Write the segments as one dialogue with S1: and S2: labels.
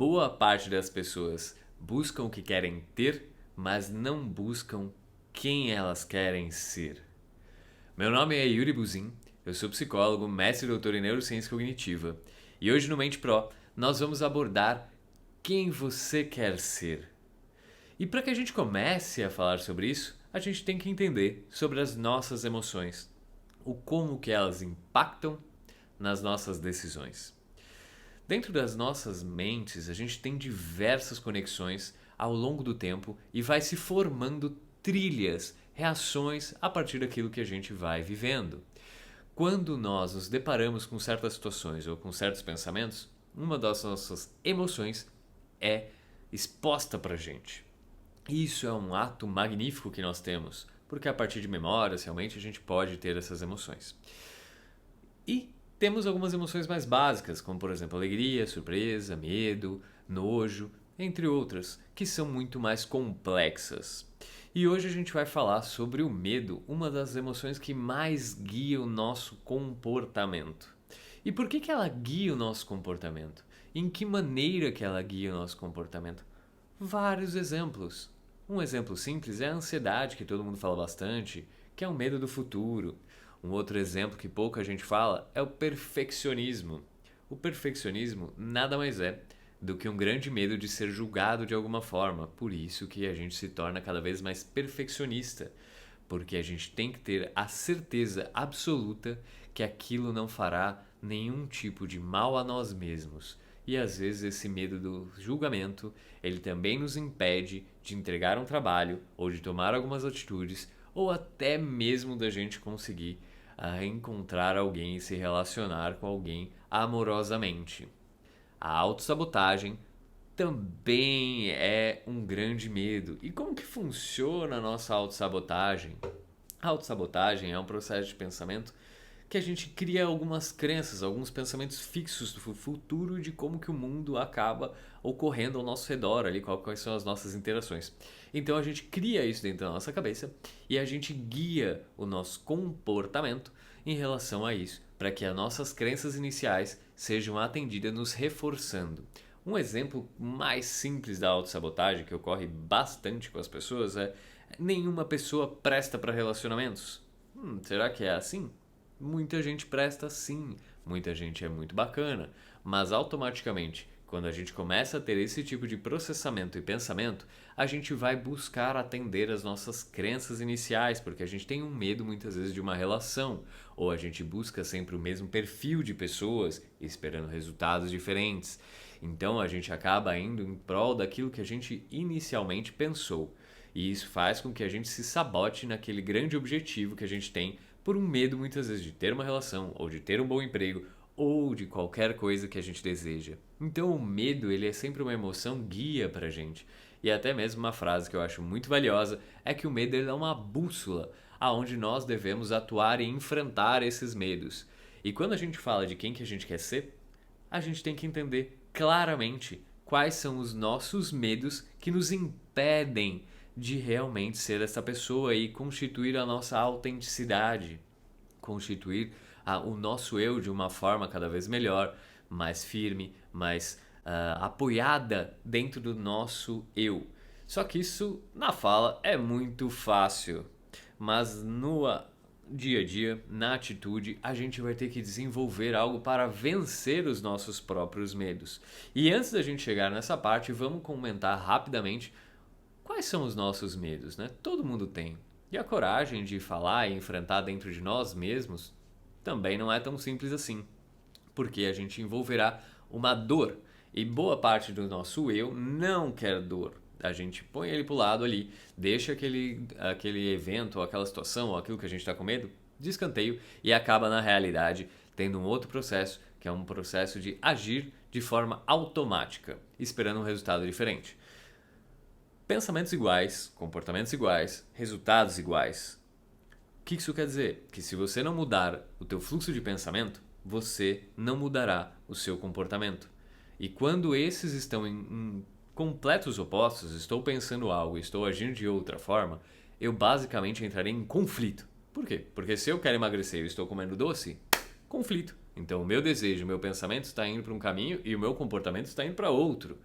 S1: Boa parte das pessoas buscam o que querem ter, mas não buscam quem elas querem ser. Meu nome é Yuri Buzin, eu sou psicólogo, mestre e doutor em neurociência cognitiva, e hoje no Mente Pro nós vamos abordar quem você quer ser. E para que a gente comece a falar sobre isso, a gente tem que entender sobre as nossas emoções, o como que elas impactam nas nossas decisões. Dentro das nossas mentes, a gente tem diversas conexões ao longo do tempo e vai se formando trilhas, reações a partir daquilo que a gente vai vivendo. Quando nós nos deparamos com certas situações ou com certos pensamentos, uma das nossas emoções é exposta para a gente. Isso é um ato magnífico que nós temos, porque a partir de memórias realmente a gente pode ter essas emoções. E temos algumas emoções mais básicas, como por exemplo alegria, surpresa, medo, nojo, entre outras, que são muito mais complexas. E hoje a gente vai falar sobre o medo, uma das emoções que mais guia o nosso comportamento. E por que ela guia o nosso comportamento? Em que maneira que ela guia o nosso comportamento? Vários exemplos. Um exemplo simples é a ansiedade, que todo mundo fala bastante, que é o medo do futuro. Um outro exemplo que pouca gente fala é o perfeccionismo. O perfeccionismo nada mais é do que um grande medo de ser julgado de alguma forma. Por isso que a gente se torna cada vez mais perfeccionista, porque a gente tem que ter a certeza absoluta que aquilo não fará nenhum tipo de mal a nós mesmos. E às vezes esse medo do julgamento, ele também nos impede de entregar um trabalho ou de tomar algumas atitudes ou até mesmo da gente conseguir encontrar alguém e se relacionar com alguém amorosamente. A autossabotagem também é um grande medo. E como que funciona a nossa autossabotagem? A autossabotagem é um processo de pensamento que a gente cria algumas crenças, alguns pensamentos fixos do futuro de como que o mundo acaba ocorrendo ao nosso redor, ali, quais são as nossas interações. Então a gente cria isso dentro da nossa cabeça e a gente guia o nosso comportamento em relação a isso, para que as nossas crenças iniciais sejam atendidas nos reforçando. Um exemplo mais simples da autossabotagem que ocorre bastante com as pessoas é: nenhuma pessoa presta para relacionamentos. Será que é assim? Muita gente presta sim, muita gente é muito bacana, mas automaticamente, quando a gente começa a ter esse tipo de processamento e pensamento, a gente vai buscar atender as nossas crenças iniciais, porque a gente tem um medo muitas vezes de uma relação, ou a gente busca sempre o mesmo perfil de pessoas, esperando resultados diferentes. Então a gente acaba indo em prol daquilo que a gente inicialmente pensou. E isso faz com que a gente se sabote naquele grande objetivo que a gente tem por um medo muitas vezes de ter uma relação, ou de ter um bom emprego, ou de qualquer coisa que a gente deseja. Então o medo, ele é sempre uma emoção guia pra gente. E até mesmo uma frase que eu acho muito valiosa é que o medo ele é uma bússola aonde nós devemos atuar e enfrentar esses medos. E quando a gente fala de quem que a gente quer ser, a gente tem que entender claramente quais são os nossos medos que nos impedem de realmente ser essa pessoa e constituir a nossa autenticidade, constituir o nosso eu de uma forma cada vez melhor, mais firme, mais apoiada dentro do nosso eu. Só que isso na fala é muito fácil, mas no dia a dia, na atitude, a gente vai ter que desenvolver algo para vencer os nossos próprios medos. E antes da gente chegar nessa parte, vamos comentar rapidamente quais são os nossos medos, né? Todo mundo tem. E a coragem de falar e enfrentar dentro de nós mesmos também não é tão simples assim, porque a gente envolverá uma dor. E boa parte do nosso eu não quer dor. A gente põe ele pro lado ali, deixa aquele evento, ou aquela situação, ou aquilo que a gente está com medo, de escanteio e acaba na realidade tendo um outro processo, que é um processo de agir de forma automática, esperando um resultado diferente. Pensamentos iguais, comportamentos iguais, resultados iguais. O que isso quer dizer? Que se você não mudar o teu fluxo de pensamento, você não mudará o seu comportamento. E quando esses estão em completos opostos, estou pensando algo e estou agindo de outra forma, eu basicamente entrarei em conflito. Por quê? Porque se eu quero emagrecer e estou comendo doce, conflito. Então, o meu desejo, o meu pensamento está indo para um caminho e o meu comportamento está indo para outro.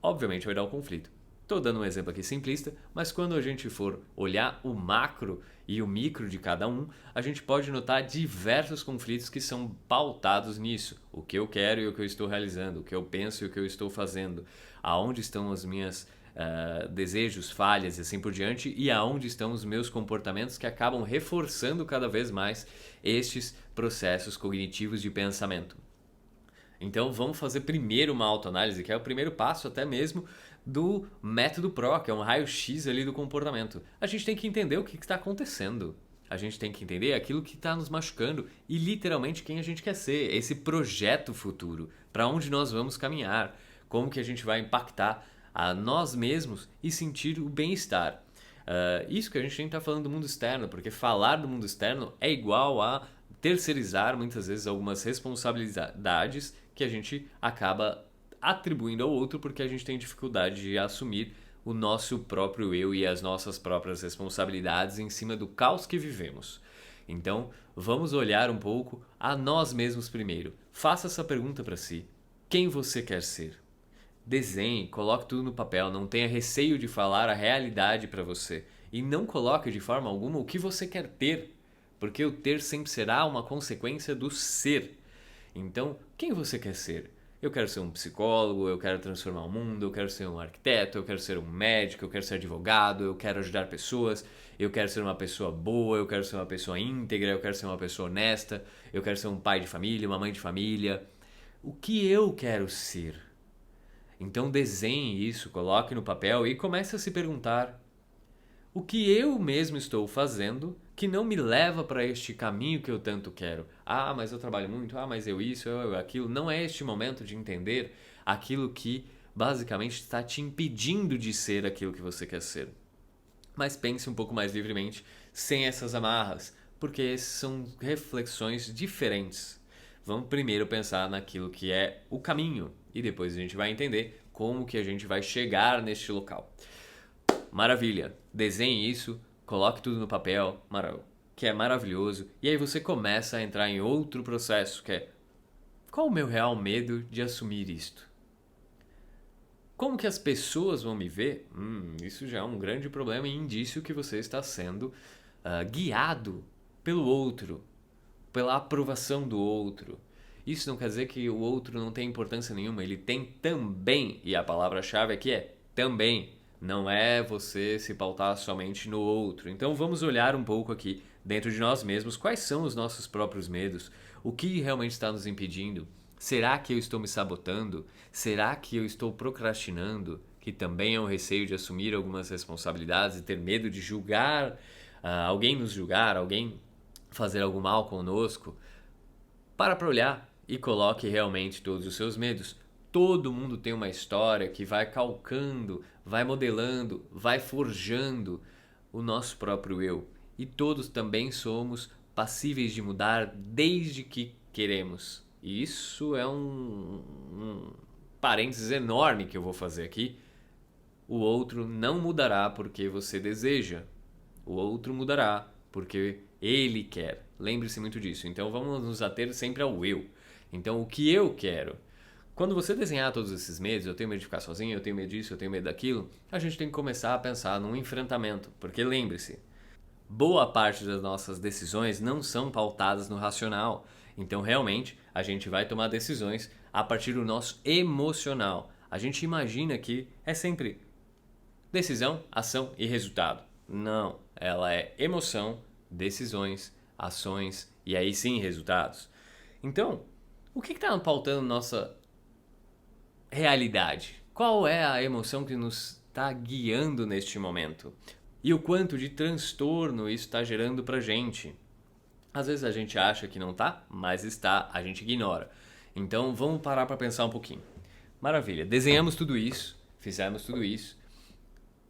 S1: Obviamente vai dar um conflito. Estou dando um exemplo aqui simplista, mas quando a gente for olhar o macro e o micro de cada um, a gente pode notar diversos conflitos que são pautados nisso. O que eu quero e o que eu estou realizando, o que eu penso e o que eu estou fazendo, aonde estão as minhas desejos, falhas e assim por diante, e aonde estão os meus comportamentos que acabam reforçando cada vez mais estes processos cognitivos de pensamento. Então vamos fazer primeiro uma autoanálise, que é o primeiro passo até mesmo do método PRO, que é um raio-x ali do comportamento. A gente tem que entender o que está acontecendo. A gente tem que entender aquilo que está nos machucando e literalmente quem a gente quer ser, esse projeto futuro, para onde nós vamos caminhar, como que a gente vai impactar a nós mesmos e sentir o bem-estar. Isso que a gente nem está falando do mundo externo, porque falar do mundo externo é igual a terceirizar muitas vezes algumas responsabilidades que a gente acaba atribuindo ao outro porque a gente tem dificuldade de assumir o nosso próprio eu e as nossas próprias responsabilidades em cima do caos que vivemos. Então, vamos olhar um pouco a nós mesmos primeiro. Faça essa pergunta para si: quem você quer ser? Desenhe, coloque tudo no papel, não tenha receio de falar a realidade para você. E não coloque de forma alguma o que você quer ter, porque o ter sempre será uma consequência do ser. Então, quem você quer ser? Eu quero ser um psicólogo, eu quero transformar o mundo, eu quero ser um arquiteto, eu quero ser um médico, eu quero ser advogado, eu quero ajudar pessoas, eu quero ser uma pessoa boa, eu quero ser uma pessoa íntegra, eu quero ser uma pessoa honesta, eu quero ser um pai de família, uma mãe de família. O que eu quero ser? Então desenhe isso, coloque no papel e comece a se perguntar: o que eu mesmo estou fazendo que não me leva para este caminho que eu tanto quero? Ah, mas eu trabalho muito, mas eu isso, eu aquilo. Não é este momento de entender aquilo que basicamente está te impedindo de ser aquilo que você quer ser. Mas pense um pouco mais livremente, sem essas amarras, porque essas são reflexões diferentes. Vamos primeiro pensar naquilo que é o caminho e depois a gente vai entender como que a gente vai chegar neste local. Maravilha, desenhe isso, coloque tudo no papel, que é maravilhoso, e aí você começa a entrar em outro processo, que é: qual o meu real medo de assumir isto? Como que as pessoas vão me ver? Isso já é um grande problema e indício que você está sendo guiado pelo outro, pela aprovação do outro. Isso não quer dizer que o outro não tem importância nenhuma, ele tem também, e a palavra-chave aqui é também, não é você se pautar somente no outro. Então vamos olhar um pouco aqui dentro de nós mesmos quais são os nossos próprios medos, o que realmente está nos impedindo. Será que eu estou me sabotando? Será que eu estou procrastinando? Que também é um receio de assumir algumas responsabilidades e ter medo de julgar, alguém nos julgar, alguém fazer algo mal conosco. Para olhar e coloque realmente todos os seus medos. Todo mundo tem uma história que vai calcando, vai modelando, vai forjando o nosso próprio eu. E todos também somos passíveis de mudar desde que queremos. E isso é um parênteses enorme que eu vou fazer aqui. O outro não mudará porque você deseja. O outro mudará porque ele quer. Lembre-se muito disso. Então vamos nos ater sempre ao eu. Então o que eu quero? Quando você desenhar todos esses medos, eu tenho medo de ficar sozinho, eu tenho medo disso, eu tenho medo daquilo, a gente tem que começar a pensar num enfrentamento. Porque lembre-se, boa parte das nossas decisões não são pautadas no racional. Então realmente a gente vai tomar decisões a partir do nosso emocional. A gente imagina que é sempre decisão, ação e resultado. Não, ela é emoção, decisões, ações e aí sim resultados. Então, o que está pautando nossa realidade? Qual é a emoção que nos está guiando neste momento? E o quanto de transtorno isso está gerando pra gente? Às vezes a gente acha que não tá, mas está, a gente ignora. Então vamos parar para pensar um pouquinho. Maravilha, desenhamos tudo isso, fizemos tudo isso,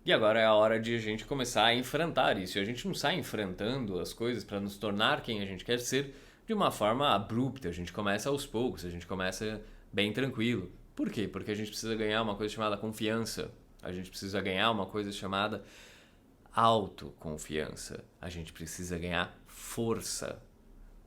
S1: e agora é a hora de a gente começar a enfrentar isso. E a gente não sai enfrentando as coisas para nos tornar quem a gente quer ser de uma forma abrupta. A gente começa aos poucos, a gente começa bem tranquilo. Por quê? Porque a gente precisa ganhar uma coisa chamada confiança. A gente precisa ganhar uma coisa chamada autoconfiança. A gente precisa ganhar força.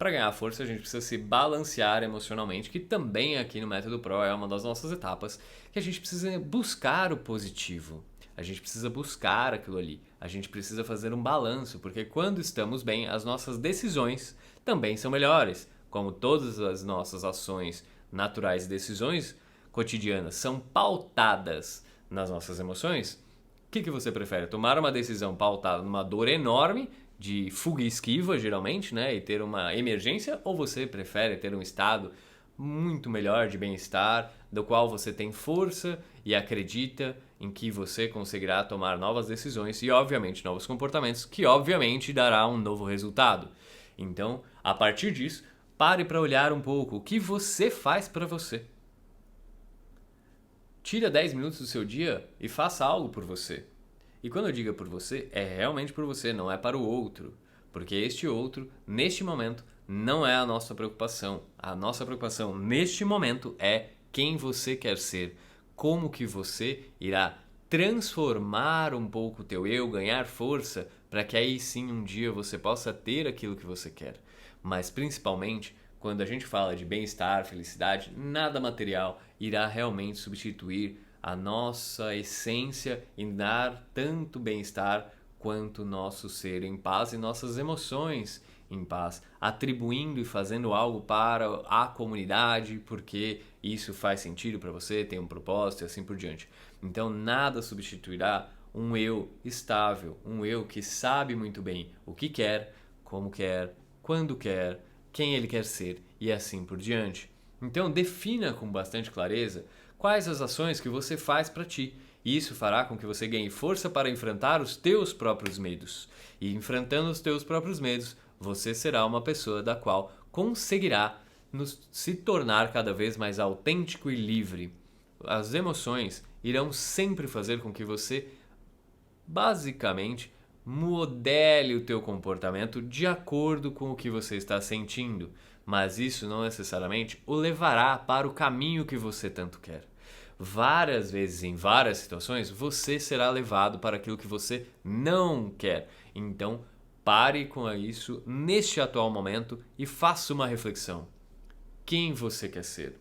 S1: Para ganhar força, a gente precisa se balancear emocionalmente, que também aqui no Método Pro é uma das nossas etapas, que a gente precisa buscar o positivo. A gente precisa buscar aquilo ali. A gente precisa fazer um balanço, porque quando estamos bem, as nossas decisões também são melhores. Como todas as nossas ações naturais e decisões cotidianas são pautadas nas nossas emoções, o que você prefere? Tomar uma decisão pautada numa dor enorme, de fuga e esquiva, geralmente, né? E ter uma emergência? Ou você prefere ter um estado muito melhor de bem-estar, do qual você tem força e acredita em que você conseguirá tomar novas decisões e, obviamente, novos comportamentos, que, obviamente, dará um novo resultado. Então, a partir disso, pare para olhar um pouco o que você faz para você. Tira 10 minutos do seu dia e faça algo por você. E quando eu digo por você, é realmente por você, não é para o outro. Porque este outro, neste momento, não é a nossa preocupação. A nossa preocupação neste momento é quem você quer ser, como que você irá transformar um pouco o teu eu, ganhar força, para que aí sim um dia você possa ter aquilo que você quer. Mas principalmente, quando a gente fala de bem-estar, felicidade, nada material irá realmente substituir a nossa essência em dar tanto bem-estar quanto nosso ser em paz e nossas emoções em paz, atribuindo e fazendo algo para a comunidade, porque isso faz sentido para você, tem um propósito e assim por diante. Então nada substituirá um eu estável, um eu que sabe muito bem o que quer, como quer, quando quer, quem ele quer ser e assim por diante. Então defina com bastante clareza quais as ações que você faz para ti. E isso fará com que você ganhe força para enfrentar os teus próprios medos. E enfrentando os teus próprios medos, você será uma pessoa da qual conseguirá se tornar cada vez mais autêntico e livre. As emoções irão sempre fazer com que você, basicamente, modele o teu comportamento de acordo com o que você está sentindo, mas isso não necessariamente o levará para o caminho que você tanto quer. Várias vezes, em várias situações, você será levado para aquilo que você não quer. Então, pare com isso neste atual momento e faça uma reflexão. Quem você quer ser?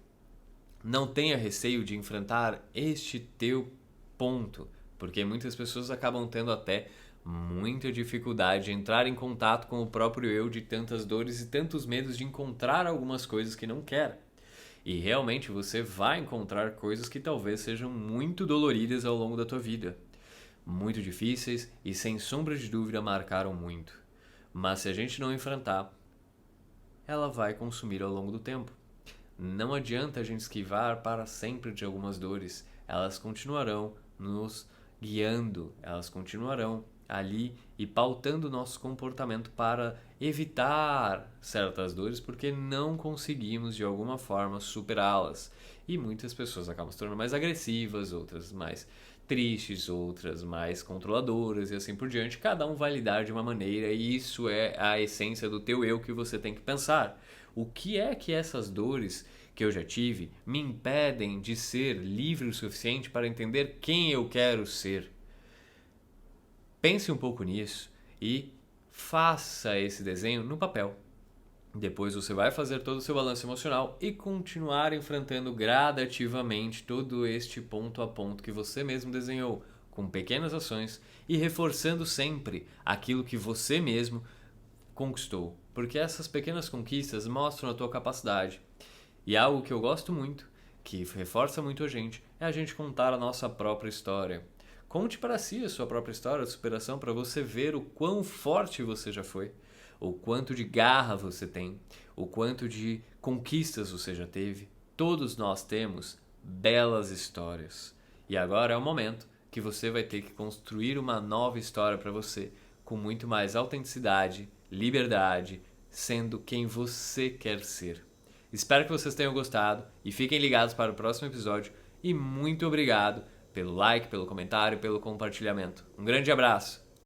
S1: Não tenha receio de enfrentar este teu ponto, porque muitas pessoas acabam tendo até muita dificuldade de entrar em contato com o próprio eu, de tantas dores e tantos medos de encontrar algumas coisas que não quer. E realmente você vai encontrar coisas que talvez sejam muito doloridas ao longo da tua vida, muito difíceis e sem sombra de dúvida marcaram muito. Mas se a gente não enfrentar, ela vai consumir ao longo do tempo. Não adianta a gente esquivar para sempre de algumas dores, elas continuarão nos guiando, elas continuarão ali e pautando o nosso comportamento para evitar certas dores porque não conseguimos de alguma forma superá-las. E muitas pessoas acabam se tornando mais agressivas, outras mais tristes, outras mais controladoras e assim por diante. Cada um vai lidar de uma maneira e isso é a essência do teu eu que você tem que pensar. O que é que essas dores que eu já tive me impedem de ser livre o suficiente para entender quem eu quero ser? Pense um pouco nisso e faça esse desenho no papel. Depois você vai fazer todo o seu balanço emocional e continuar enfrentando gradativamente todo este ponto a ponto que você mesmo desenhou, com pequenas ações e reforçando sempre aquilo que você mesmo conquistou, porque essas pequenas conquistas mostram a tua capacidade. E algo que eu gosto muito, que reforça muito a gente, é a gente contar a nossa própria história. Conte para si a sua própria história de superação para você ver o quão forte você já foi, o quanto de garra você tem, o quanto de conquistas você já teve. Todos nós temos belas histórias. E agora é o momento que você vai ter que construir uma nova história para você, com muito mais autenticidade, liberdade, sendo quem você quer ser. Espero que vocês tenham gostado e fiquem ligados para o próximo episódio. E muito obrigado pelo like, pelo comentário, pelo compartilhamento. Um grande abraço!